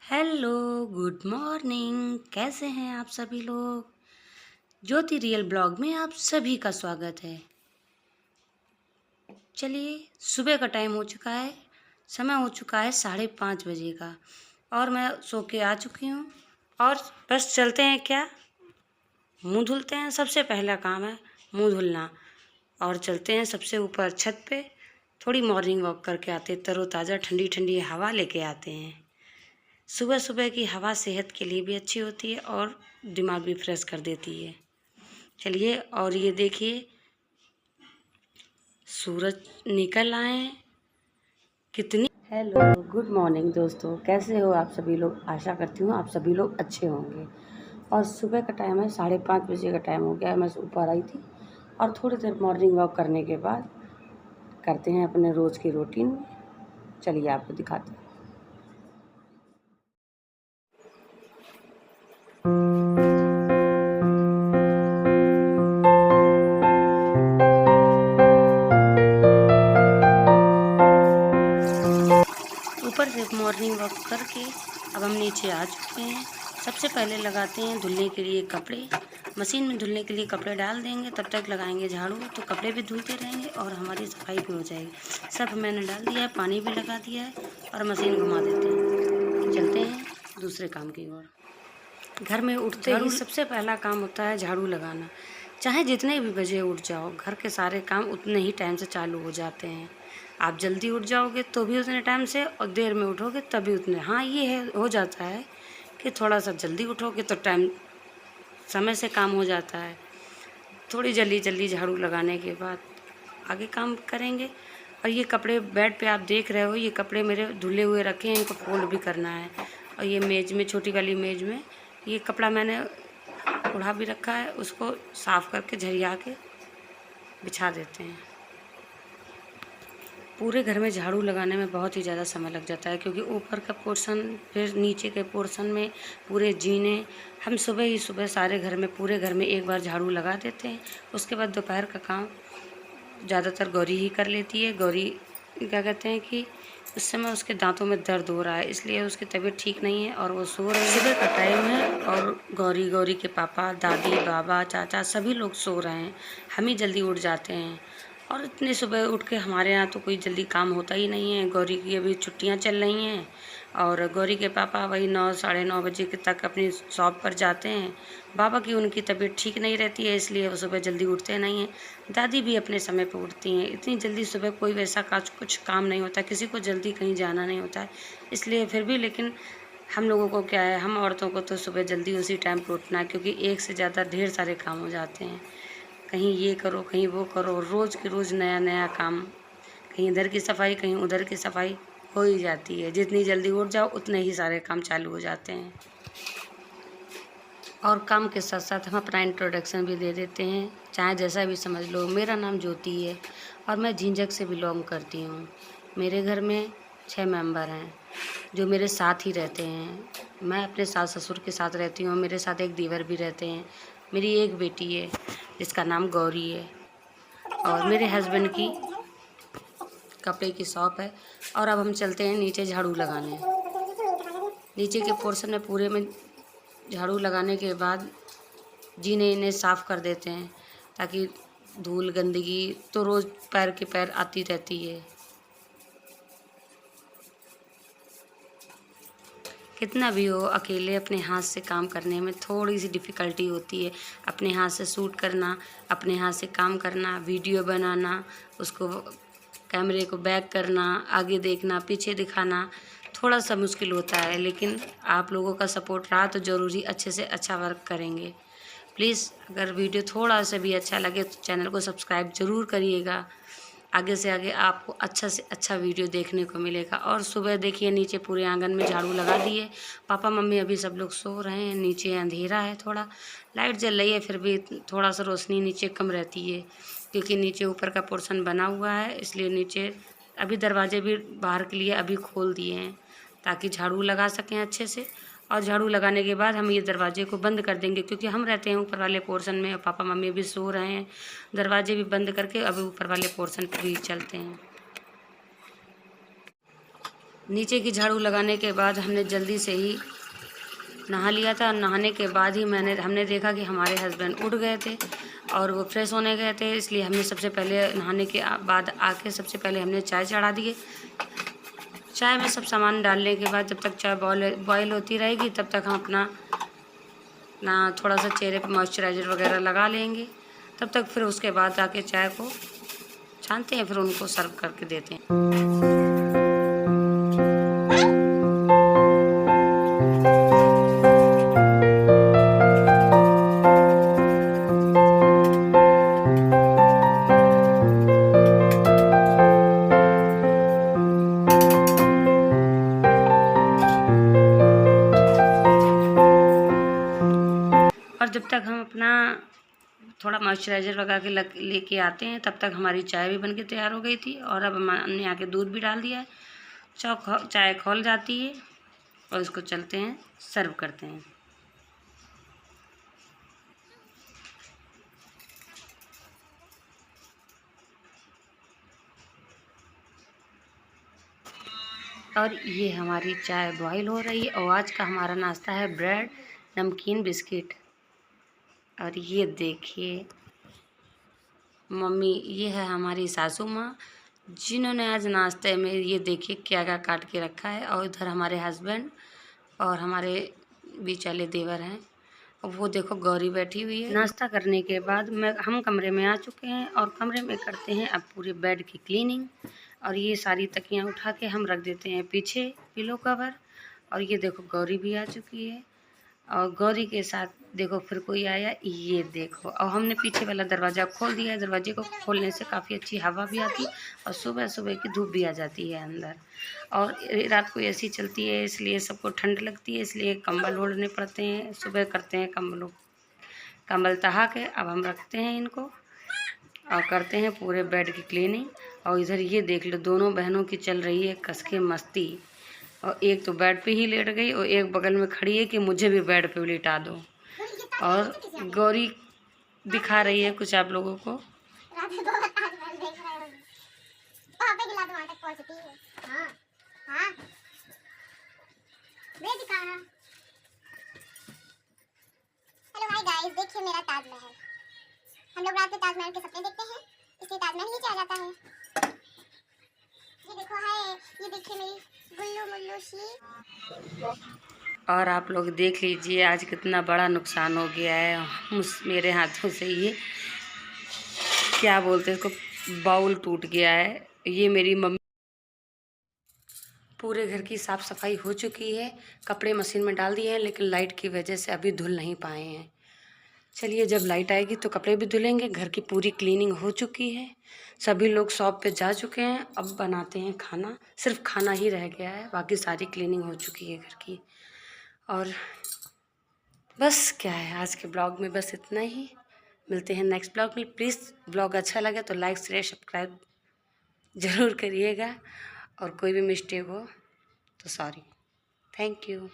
Hello, good morning. कैसे हैं आप सभी लोग? ज्योति रियल ब्लॉग में आप सभी का स्वागत है। चलिए, सुबह का टाइम हो चुका है, समय हो चुका है 5:30 बजे का और मैं सो के आ चुकी हूँ। और बस चलते हैं, क्या मुंह धुलते हैं। सबसे पहला काम है मुंह धुलना। और चलते हैं सबसे ऊपर छत पे, थोड़ी मॉर्निंग वॉक करके आते, तरोताज़ा ठंडी ठंडी हवा लेके आते हैं। सुबह सुबह की हवा सेहत के लिए भी अच्छी होती है और दिमाग भी फ्रेश कर देती है। चलिए, और ये देखिए सूरज निकल आए कितनी। हेलो, गुड मॉर्निंग दोस्तों, कैसे हो आप सभी लोग? आशा करती हूँ आप सभी लोग अच्छे होंगे। और सुबह का टाइम है, 5:30 बजे का टाइम हो गया है। मैं ऊपर आई थी और थोड़ी देर मॉर्निंग वॉक करने के बाद करते हैं अपने रोज़ की रूटीन में। चलिए आपको दिखाते हैं। ऊपर से मॉर्निंग वॉक करके अब हम नीचे आ चुके हैं। सबसे पहले लगाते हैं धुलने के लिए कपड़े। मशीन में धुलने के लिए कपड़े डाल देंगे, तब तक लगाएंगे झाड़ू, तो कपड़े भी धुलते रहेंगे और हमारी सफाई भी हो जाएगी। सब मैंने डाल दिया है, पानी भी लगा दिया है और मशीन घुमा देते हैं। चलते हैं दूसरे काम की ओर। घर में उठते ही सबसे पहला काम होता है झाड़ू लगाना। चाहे जितने भी बजे उठ जाओ, घर के सारे काम उतने ही टाइम से चालू हो जाते हैं। आप जल्दी उठ जाओगे तो भी उतने टाइम से, और देर में उठोगे तभी उतने। हाँ, ये है, हो जाता है कि थोड़ा सा जल्दी उठोगे तो टाइम समय से काम हो जाता है। थोड़ी जल्दी जल्दी झाड़ू लगाने के बाद आगे काम करेंगे। और ये कपड़े बेड पे आप देख रहे हो, ये कपड़े मेरे धुले हुए रखे हैं, इनको फोल्ड भी करना है। और ये मेज में, छोटी वाली मेज में, ये कपड़ा मैंने उड़ा भी रखा है, उसको साफ़ करके झरिया के बिछा देते हैं। पूरे घर में झाड़ू लगाने में बहुत ही ज़्यादा समय लग जाता है, क्योंकि ऊपर का पोर्शन, फिर नीचे के पोर्शन में पूरे जीने। हम सुबह ही सुबह सारे घर में, पूरे घर में एक बार झाड़ू लगा देते हैं। उसके बाद दोपहर का काम ज़्यादातर गौरी ही कर लेती है। गौरी क्या कहते हैं कि उस समय उसके दांतों में दर्द हो रहा है, इसलिए उसकी तबीयत ठीक नहीं है और वो सो रही है। सुबह का टाइम है और गौरी के पापा, दादी, बाबा, चाचा सभी लोग सो रहे हैं। हम ही जल्दी उठ जाते हैं। और इतने सुबह उठ के हमारे यहाँ तो कोई जल्दी काम होता ही नहीं है। गौरी की अभी छुट्टियाँ चल रही हैं और गौरी के पापा वही 9 साढ़े 9 बजे के तक अपनी शॉप पर जाते हैं। बाबा की, उनकी तबीयत ठीक नहीं रहती है, इसलिए वो सुबह जल्दी उठते नहीं हैं। दादी भी अपने समय पर उठती हैं। इतनी जल्दी सुबह कोई वैसा कुछ काम नहीं होता, किसी को जल्दी कहीं जाना नहीं होता है, इसलिए फिर भी, लेकिन हम लोगों को क्या है, हम औरतों को तो सुबह जल्दी उसी टाइम पर उठना है, क्योंकि एक से ज़्यादा ढेर सारे काम हो जाते हैं। कहीं ये करो, कहीं वो करो, रोज़ के रोज़ नया नया काम। कहीं इधर की सफाई, कहीं उधर की सफाई हो ही जाती है। जितनी जल्दी उठ जाओ उतने ही सारे काम चालू हो जाते हैं। और काम के साथ साथ हम अपना इंट्रोडक्शन भी दे देते हैं, चाहे जैसा भी समझ लो। मेरा नाम ज्योति है और मैं झिंझक से बिलोंग करती हूँ। मेरे घर में 6 मेंबर हैं जो मेरे साथ ही रहते हैं। मैं अपने सास ससुर के साथ रहती हूँ, मेरे साथ एक देवर भी रहते हैं। मेरी एक बेटी है जिसका नाम गौरी है और मेरे हस्बैंड की कपड़े की शॉप है। और अब हम चलते हैं नीचे झाड़ू लगाने। नीचे के पोर्शन में पूरे में झाड़ू लगाने के बाद जीने इन्हें साफ़ कर देते हैं, ताकि धूल गंदगी तो रोज़ पैर के पैर आती रहती है। कितना भी हो, अकेले अपने हाथ से काम करने में थोड़ी सी डिफ़िकल्टी होती है। अपने हाथ से शूट करना, अपने हाथ से काम करना, वीडियो बनाना, उसको कैमरे को बैक करना, आगे देखना, पीछे दिखाना, थोड़ा सा मुश्किल होता है। लेकिन आप लोगों का सपोर्ट रहा तो ज़रूरी अच्छे से अच्छा वर्क करेंगे। प्लीज़, अगर वीडियो थोड़ा सा भी अच्छा लगे तो चैनल को सब्सक्राइब ज़रूर करिएगा। आगे से आगे आपको अच्छा से अच्छा वीडियो देखने को मिलेगा। और सुबह देखिए, नीचे पूरे आंगन में झाड़ू लगा दिए। पापा मम्मी अभी सब लोग सो रहे हैं। नीचे अंधेरा है, थोड़ा लाइट जल रही है, फिर भी थोड़ा सा रोशनी नीचे कम रहती है, क्योंकि नीचे ऊपर का पोर्शन बना हुआ है, इसलिए नीचे अभी दरवाजे भी बाहर के लिए अभी खोल दिए हैं, ताकि झाड़ू लगा सकें अच्छे से। और झाड़ू लगाने के बाद हम ये दरवाजे को बंद कर देंगे, क्योंकि हम रहते हैं ऊपर वाले पोर्शन में और पापा मम्मी भी सो रहे हैं। दरवाजे भी बंद करके अभी ऊपर वाले पोर्शन पर भी चलते हैं। नीचे की झाड़ू लगाने के बाद हमने जल्दी से ही नहा लिया था। नहाने के बाद ही हमने देखा कि हमारे हस्बैंड उठ गए थे और वो फ्रेश होने गए थे, इसलिए हमने सबसे पहले नहाने के बाद आके सबसे पहले हमने चाय चढ़ा दिए। चाय में सब सामान डालने के बाद जब तक चाय बॉयल होती रहेगी तब तक हम अपना थोड़ा सा चेहरे पे मॉइस्चराइज़र वगैरह लगा लेंगे। तब तक फिर उसके बाद आके चाय को छानते हैं, फिर उनको सर्व करके देते हैं। और जब तक हम अपना थोड़ा मॉइस्चराइज़र लगा के लेके आते हैं तब तक हमारी चाय भी बनके तैयार हो गई थी। और अब हमने आके दूध भी डाल दिया है। चाय खौल जाती है और इसको चलते हैं सर्व करते हैं। और ये हमारी चाय बॉईल हो रही है और आज का हमारा नाश्ता है ब्रेड, नमकीन, बिस्किट। और ये देखिए मम्मी, ये है हमारी सासू माँ जिन्होंने आज नाश्ते में ये देखिए क्या क्या काट के रखा है। और इधर हमारे हस्बैंड और हमारे बीच वाले देवर हैं। और वो देखो गौरी बैठी हुई है। नाश्ता करने के बाद हम कमरे में आ चुके हैं और कमरे में करते हैं अब पूरे बेड की क्लीनिंग। और ये सारी तकियाँ उठा के हम रख देते हैं पीछे पिलो कवर। और ये देखो गौरी भी आ चुकी है और गौरी के साथ देखो फिर कोई आया, ये देखो। और हमने पीछे वाला दरवाज़ा खोल दिया है। दरवाजे को खोलने से काफ़ी अच्छी हवा भी आती है और सुबह सुबह की धूप भी आ जाती है अंदर। और रात को एसी चलती है इसलिए सबको ठंड लगती है, इसलिए कंबल ओढ़ने पड़ते हैं। सुबह करते हैं कंबल तहा के अब हम रखते हैं इनको और करते हैं पूरे बेड की क्लीनिंग। और इधर ये देख लो दोनों बहनों की चल रही है कस के मस्ती। और एक तो बेड पे ही लेट गई और एक बगल में खड़ी है कि मुझे भी बेड पे लिटा दो। और गौरी दिखा रही है कुछ आप लोगों को। हेलो हाय गाइस, देखिए मेरा ताजमहल। हम लोग रात में ताजमहल के सपने देखते हैं, इसलिए ताजमहल नीचे आ जाता है। ये देखो हाय, ये देखिए मेरी गुल्लू मुल्लू सी। और आप लोग देख लीजिए आज कितना बड़ा नुकसान हो गया है। मेरे हाथों से ये क्या बोलते हैं इसको, बाउल टूट गया है। ये मेरी मम्मी। पूरे घर की साफ़ सफाई हो चुकी है, कपड़े मशीन में डाल दिए हैं लेकिन लाइट की वजह से अभी धुल नहीं पाए हैं। चलिए जब लाइट आएगी तो कपड़े भी धुलेंगे। घर की पूरी क्लीनिंग हो चुकी है, सभी लोग शॉप पे जा चुके हैं। अब बनाते हैं खाना, सिर्फ खाना ही रह गया है, बाकी सारी क्लीनिंग हो चुकी है घर की। और बस क्या है आज के ब्लॉग में बस इतना ही। मिलते हैं नेक्स्ट ब्लॉग में। प्लीज़ ब्लॉग अच्छा लगे तो लाइक शेयर सब्सक्राइब ज़रूर करिएगा और कोई भी मिस्टेक हो तो सॉरी। Thank you.